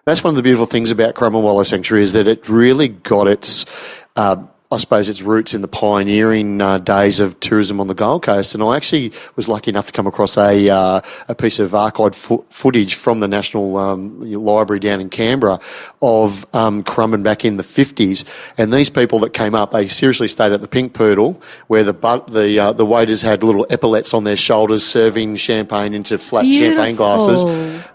That's one of the beautiful things about Currumbin Wildlife Sanctuary is that it really got its, I suppose, its roots in the pioneering days of tourism on the Gold Coast. And I actually was lucky enough to come across a piece of archived footage from the National Library down in Canberra of Currumbin back in the 50s. And these people that came up, they seriously stayed at the Pink Poodle, where the waiters had little epaulets on their shoulders serving champagne into flat champagne glasses.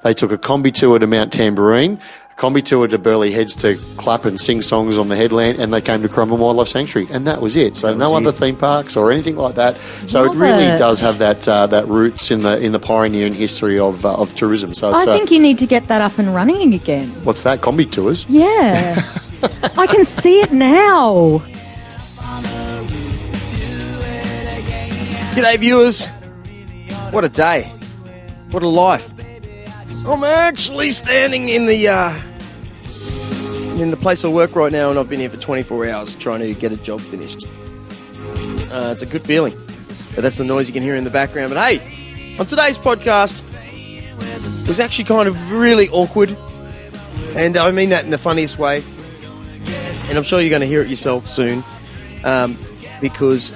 They took a combi tour to Mount Tambourine, combi tour to Burleigh Heads to clap and sing songs on the headland, and they came to Currumbin Wildlife Sanctuary, and that was it. So no other theme parks or anything like that. So it really does have that roots in the pioneering history of tourism. So it's, I think you need to get that up and running again. What's that? Combi tours? Yeah. I can see it now. G'day, viewers. What a day. What a life. I'm actually standing in the place I work right now, and I've been here for 24 hours trying to get a job finished. It's a good feeling. But that's the noise you can hear in the background. But hey, on today's podcast, it was actually kind of really awkward. And I mean that in the funniest way. And I'm sure you're going to hear it yourself soon. Because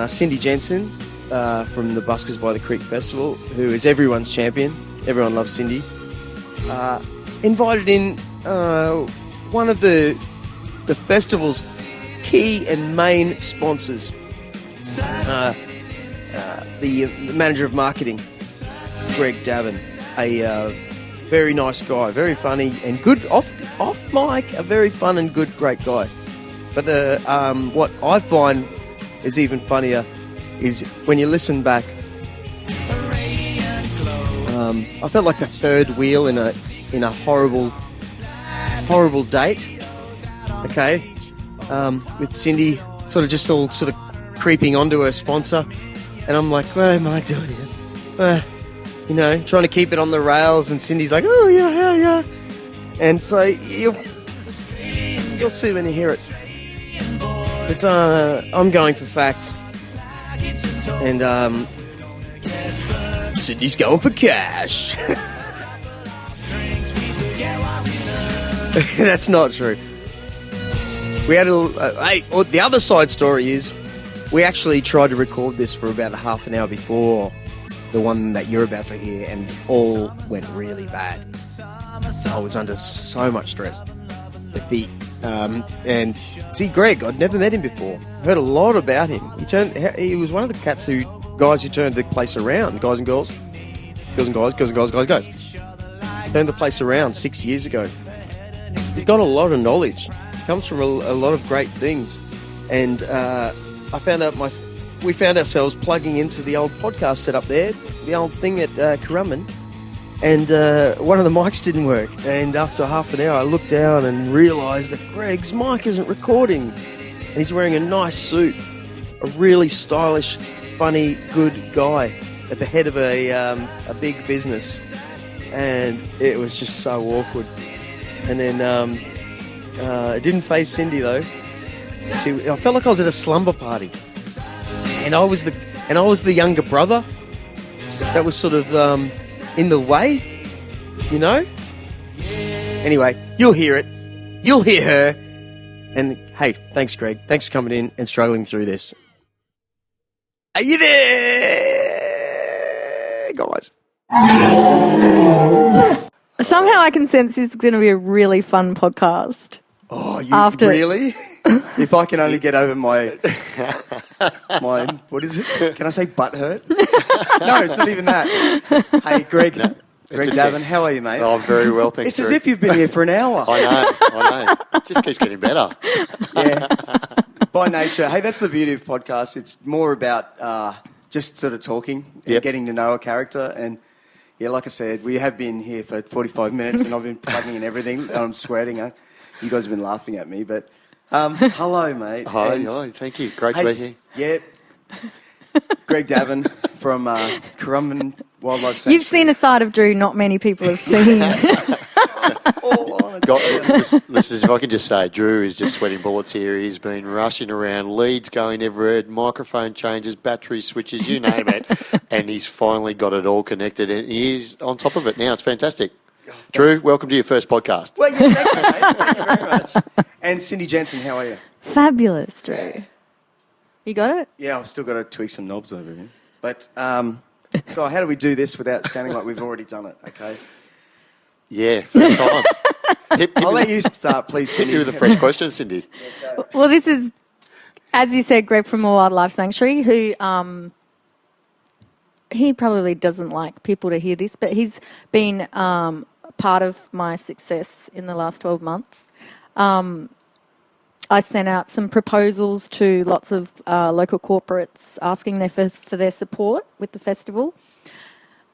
Cindy Jensen from the Buskers by the Creek Festival, who is everyone's champion, everyone loves Cindy, invited in one of the festival's key and main sponsors, the manager of marketing, Greg Davin, a very nice guy, very funny and good off mic, a very fun and good, great guy. But what I find is even funnier is when you listen back. I felt like the third wheel in a horrible date. Okay, with Cindy sort of creeping onto her sponsor, and I'm like, what am I doing here? Trying to keep it on the rails, and Cindy's like, oh yeah, and so you'll see when you hear it. But I'm going for facts, and Cindy's going for cash. That's not true. We had the other side story is we actually tried to record this for about a half an hour before the one that you're about to hear, and all went really bad. I was under so much stress. And see, Greg, I'd never met him before. Heard a lot about him. He was one of the guys who turned the place around, guys and girls. Turned the place around 6 years ago. He's got a lot of knowledge. Comes from a lot of great things. And we found ourselves plugging into the old podcast set up there, the old thing at Currumbin. And one of the mics didn't work. And after half an hour, I looked down and realised that Greg's mic isn't recording. And he's wearing a nice suit. A really stylish, funny, good guy at the head of a big business. And it was just so awkward. And then it didn't faze Cindy, though. I felt like I was at a slumber party. And I was the younger brother that was sort of in the way, Anyway, you'll hear it. You'll hear her. And hey, thanks, Greg. Thanks for coming in and struggling through this. Are you there, guys? Somehow I can sense this is going to be a really fun podcast. Oh, really? If I can only get over my what is it? Can I say butt hurt? No, it's not even that. Hey, Greg. No, Greg Davin, how are you, mate? Oh, very well, thanks. It's as if you've been here for an hour. I know. It just keeps getting better. Yeah. By nature. Hey, that's the beauty of podcasts. It's more about just sort of talking and getting to know a character. And yeah, like I said, we have been here for 45 minutes and I've been plugging in everything. And I'm sweating. You guys have been laughing at me, but hello, mate. Hi, thank you. Great to be here. Yeah. Greg Davin from Currumbin Wildlife Sanctuary. You've seen a side of Drew not many people have seen. That's all on Listen, if I can just say, Drew is just sweating bullets here. He's been rushing around, leads going everywhere, microphone changes, battery switches, you name it, and he's finally got it all connected, and he's on top of it now. It's fantastic. Drew, welcome to your first podcast. Well, yeah, thank you, mate. Thank you very much. And Cindy Jensen, how are you? Fabulous, Drew. You got it? Yeah, I've still got to tweak some knobs over here. But, God, how do we do this without sounding like we've already done it, okay? Yeah, first time. I'll let you start, please, Hit Cindy. you with a fresh question, Cindy. Well, this is, as you said, Greg from a Wildlife Sanctuary, who he probably doesn't like people to hear this, but he's been part of my success in the last 12 months. I sent out some proposals to lots of local corporates asking for their support with the festival.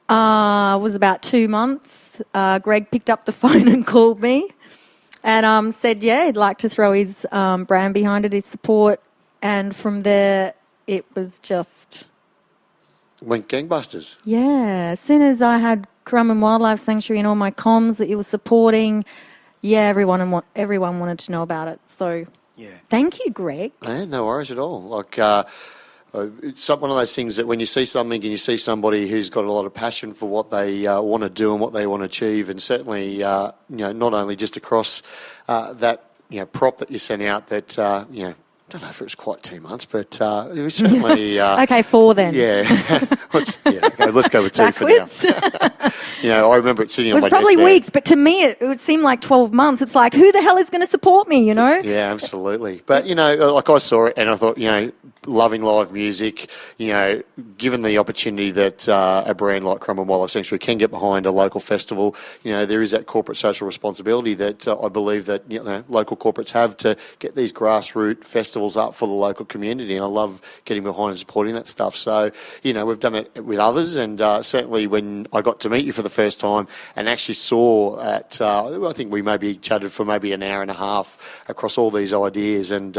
It was about 2 months. Greg picked up the phone and called me and said, yeah, he'd like to throw his brand behind it, his support. And from there, it was just... Went gangbusters. Yeah. As soon as I had Currumbin Wildlife Sanctuary and all my comms that you were supporting, yeah, everyone wanted to know about it. So thank you, Greg. Yeah, no worries at all. Like... it's one of those things that when you see something and you see somebody who's got a lot of passion for what they want to do and what they want to achieve, and certainly, not only just across that, prop that you sent out that, I don't know if it was quite 2 months, but it was certainly... Okay, 4 then. Yeah. Let's go with 2 Backwards. for now. I remember it sitting It on was my probably desk there. weeks, but to me it would seem like 12 months. It's like, who the hell is going to support me, Yeah, absolutely. But, like I saw it and I thought, loving live music, given the opportunity that a brand like Currumbin Wildlife Sanctuary can get behind a local festival, there is that corporate social responsibility that I believe that local corporates have to get these grassroots festivals up for the local community, and I love getting behind and supporting that stuff. So, we've done it with others, and certainly when I got to meet you for the first time and actually saw at, I think we maybe chatted for maybe an hour and a half across all these ideas, and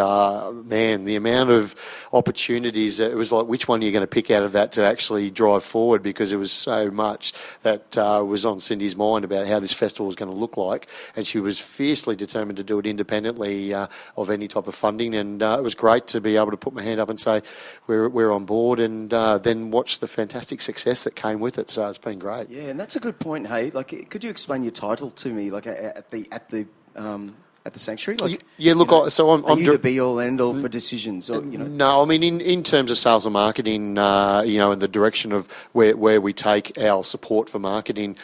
man, the amount of opportunities, it was like, which one are you going to pick out of that to actually drive forward, because there was so much that was on Cindy's mind about how this festival was going to look like, and she was fiercely determined to do it independently of any type of funding, and it was great to be able to put my hand up and say we're on board, and then watch the fantastic success that came with it. So it's been great. Yeah, and that's a good point, hey. Like, could you explain your title to me, like at the sanctuary? Like, yeah, look, I'm are you the be-all, end-all for decisions? Or, No, I mean, in terms of sales and marketing, and the direction of where we take our support for marketing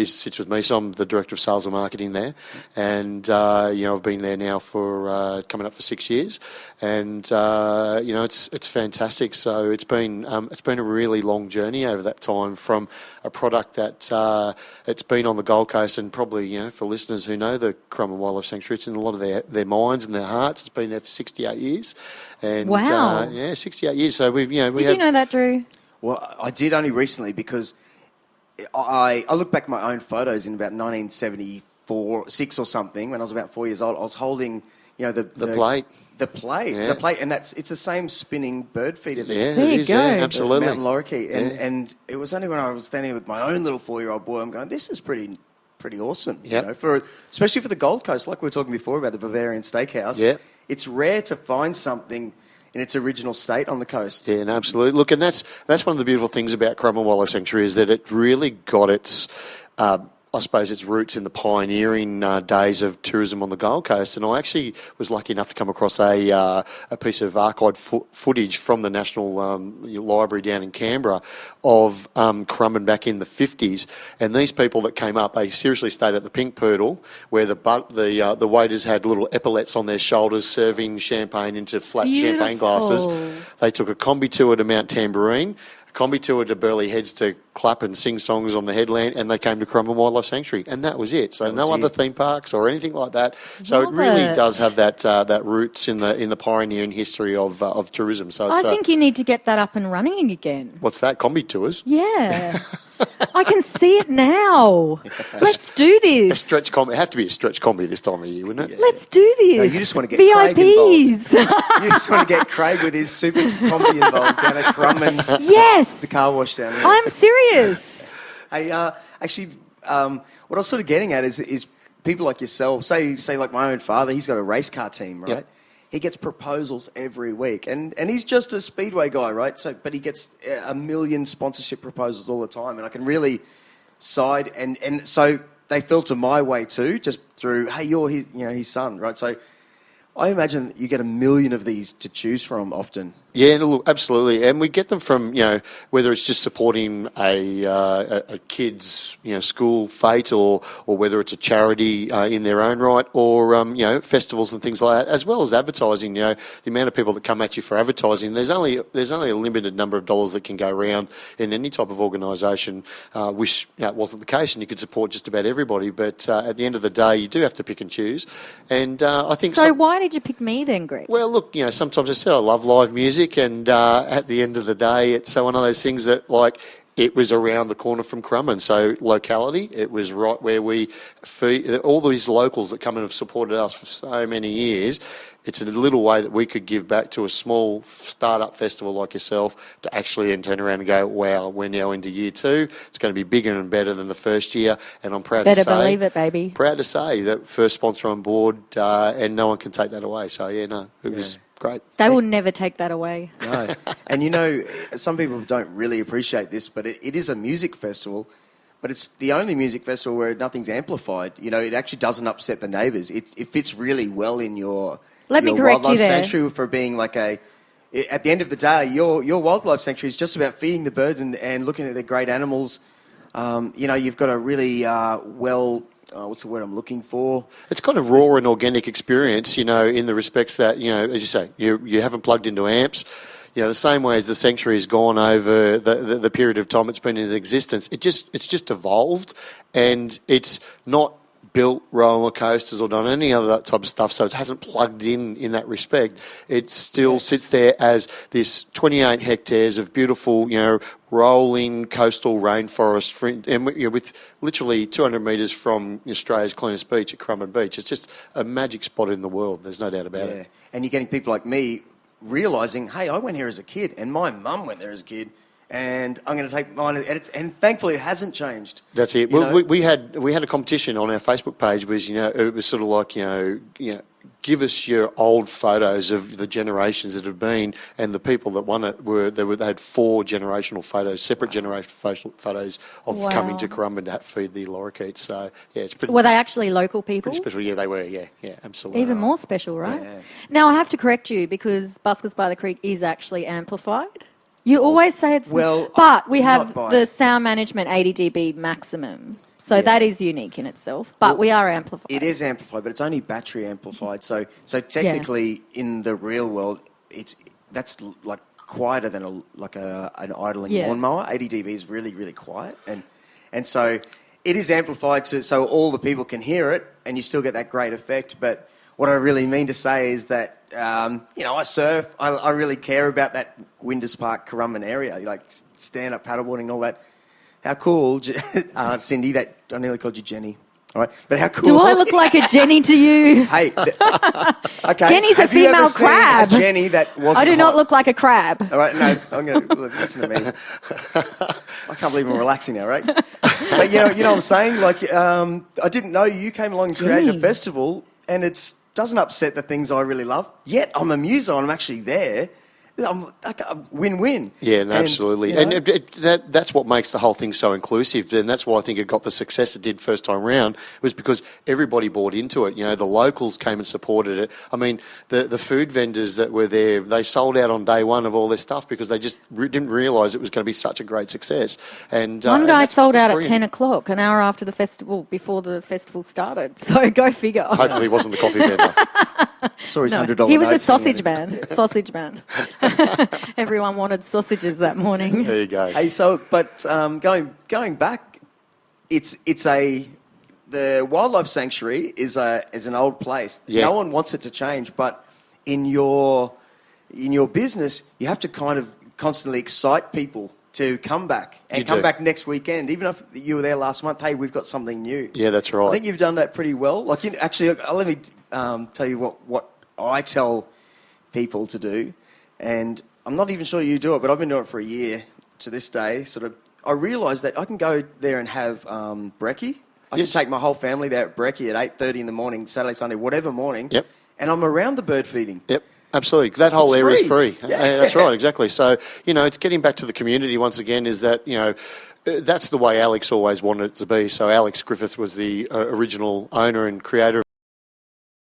sits with me. So I'm the Director of Sales and Marketing there. And, I've been there now for coming up for 6 years. And, it's fantastic. So it's been a really long journey over that time, from a product that it's been on the Gold Coast, and probably, for listeners who know the Currumbin Wildlife Sanctuary, it's in a lot of their minds and their hearts. It's been there for 68 years. And, wow. 68 years. So we've, Did you know that, Drew? Well, I did only recently, because I look back at my own photos in about 1974, 6 or something, when I was about 4 years old. I was holding, the plate. The plate, Yeah. the plate, and it's the same spinning bird feeder there. Yeah, There it you is, go. yeah, absolutely. Mountain lorikeet, Yeah. and it was only when I was standing with my own little 4-year-old boy, I'm going, this is pretty awesome. Yep. Especially for the Gold Coast, like we were talking before about the Bavarian Steakhouse. Yeah. It's rare to find something in its original state on the coast. Yeah, no, absolutely. Look, and that's one of the beautiful things about Currumbin Wildlife Sanctuary, is that it really got its, I suppose, its roots in the pioneering days of tourism on the Gold Coast. And I actually was lucky enough to come across a piece of archived footage from the National Library down in Canberra of Currumbin back in the 50s. And these people that came up, they seriously stayed at the Pink Poodle, where the waiters had little epaulets on their shoulders serving champagne into flat champagne glasses. They took a combi tour to Mount Tambourine, a combi tour to Burleigh Heads to clap and sing songs on the headland, and they came to Currumbin Wildlife Sanctuary, and that was it. So no other theme parks or anything like that. So it really does have that roots in the pioneering history of tourism. So it's, I think you need to get that up and running again. what's that? Combi tours? Yeah. I can see it now. Let's do this. A stretch combi. It have to be a stretch combi this time of year, wouldn't it? Let's do this. No, you just want to get Craig VIPs. You just want to get Craig with his super combi involved down at Currumbin. Yes. The car wash down there. I'm serious. Hey, actually, what I was sort of getting at is people like yourself, say like my own father, he's got a race car team, right? Yep. He gets proposals every week, and he's just a speedway guy, right? So, but he gets a million sponsorship proposals all the time, and I can really side and so they filter my way too, just through, hey, you're his son, right? So I imagine you get 1 million of these to choose from often. Yeah, look, absolutely, and we get them from whether it's just supporting a kid's school fete or whether it's a charity in their own right, or festivals and things like that, as well as advertising. The amount of people that come at you for advertising. There's only a limited number of dollars that can go around in any type of organisation. Which it wasn't the case, and you could support just about everybody. But at the end of the day, you do have to pick and choose. And I think so. Why did you pick me then, Greg? Well, look, sometimes I said I love live music. And at the end of the day, it's one of those things that, like, it was around the corner from Currumbin. So locality, it was right where we feed all these locals that come and have supported us for so many years. It's a little way that we could give back to a small start-up festival like yourself to actually then turn around and go, wow, we're now into year 2. It's going to be bigger and better than the first year. And I'm proud to say... Better believe it, baby. Proud to say that first sponsor on board and no one can take that away. So, it was... great. They will never take that away. No. And some people don't really appreciate this, but it is a music festival, but it's the only music festival where nothing's amplified. It actually doesn't upset the neighbours. It fits really well in your wildlife sanctuary for being like at the end of the day, your wildlife sanctuary is just about feeding the birds and looking at the great animals. You've got a really what's the word I'm looking for? It's kind of raw and organic experience, in the respects that, as you say, you haven't plugged into amps. The same way as the sanctuary has gone over the period of time it's been in existence, it's just evolved, and it's not built roller coasters or done any other that type of stuff, so it hasn't plugged in that respect. It still sits there as this 28 hectares of beautiful, rolling coastal rainforest, and with literally 200 metres from Australia's cleanest beach at Currumbin Beach. It's just a magic spot in the world. There's no doubt about it. And you're getting people like me realising, hey, I went here as a kid, and my mum went there as a kid, and I'm going to take mine. And thankfully, it hasn't changed. That's it. Well, we had a competition on our Facebook page. It was sort of like give us your old photos of the generations that have been, and the people that won it they had 4 generational photos, separate generational photos of coming to Currumbin to feed the lorikeets. So it's pretty. Were they actually local people? Pretty special. Yeah, they were. Yeah, absolutely. Even more special, right? Yeah. Now I have to correct you because Buskers by the Creek is actually amplified. You always say it's... but we have the sound management 80 dB maximum. So that is unique in itself. But we are amplified. It is amplified, but it's only battery amplified. So technically, in the real world, that's like quieter than an idling lawnmower. 80 dB is really, really quiet. And so it is amplified so all the people can hear it, and you still get that great effect. But what I really mean to say is that, I surf. I really care about that Windus Park, Currumbin area, like stand-up paddleboarding and all that. How cool, Cindy, that I nearly called you Jenny. All right, but how cool. Do I look like a Jenny to you? Hey, okay. Jenny's a female crab. A Jenny that wasn't I do not hot? look like a crab. All right, no, I'm going to listen to me. I can't believe I'm relaxing now, right? But you know what I'm saying? Like, I didn't know you came along and created a festival, and it doesn't upset the things I really love. Yet I'm a muser and I'm actually there. I'm like a win-win. Yeah, no, absolutely. And that's what makes the whole thing so inclusive. And that's why I think it got the success it did first time round, was because everybody bought into it. The locals came and supported it. I mean, the food vendors that were there, they sold out on day one of all their stuff because they just didn't realise it was going to be such a great success. And one guy sold out at 10 o'clock, an hour after the festival, before the festival started. So go figure. Hopefully it wasn't the coffee vendor. Saw his $100 He was a notes sausage man. Sausage man. Everyone wanted sausages that morning. There you go. Hey, but going back, the wildlife sanctuary is an old place. Yeah. No one wants it to change, but in your business, you have to kind of constantly excite people to come back and come back next weekend. Even if you were there last month, hey, we've got something new. Yeah, that's right. I think you've done that pretty well. Like, actually, let me tell you what I tell people to do, and I'm not even sure you do it, but I've been doing it for a year to this day. I realised that I can go there and have brekkie. I can take my whole family there at brekkie at 8:30 in the morning, Saturday, Sunday, whatever morning. Yep. And I'm around the bird feeding. Yep. Absolutely. That whole area is free. Yeah. That's right, exactly. So, it's getting back to the community once again, is that, That's the way Alex always wanted it to be. So Alex Griffith was the original owner and creator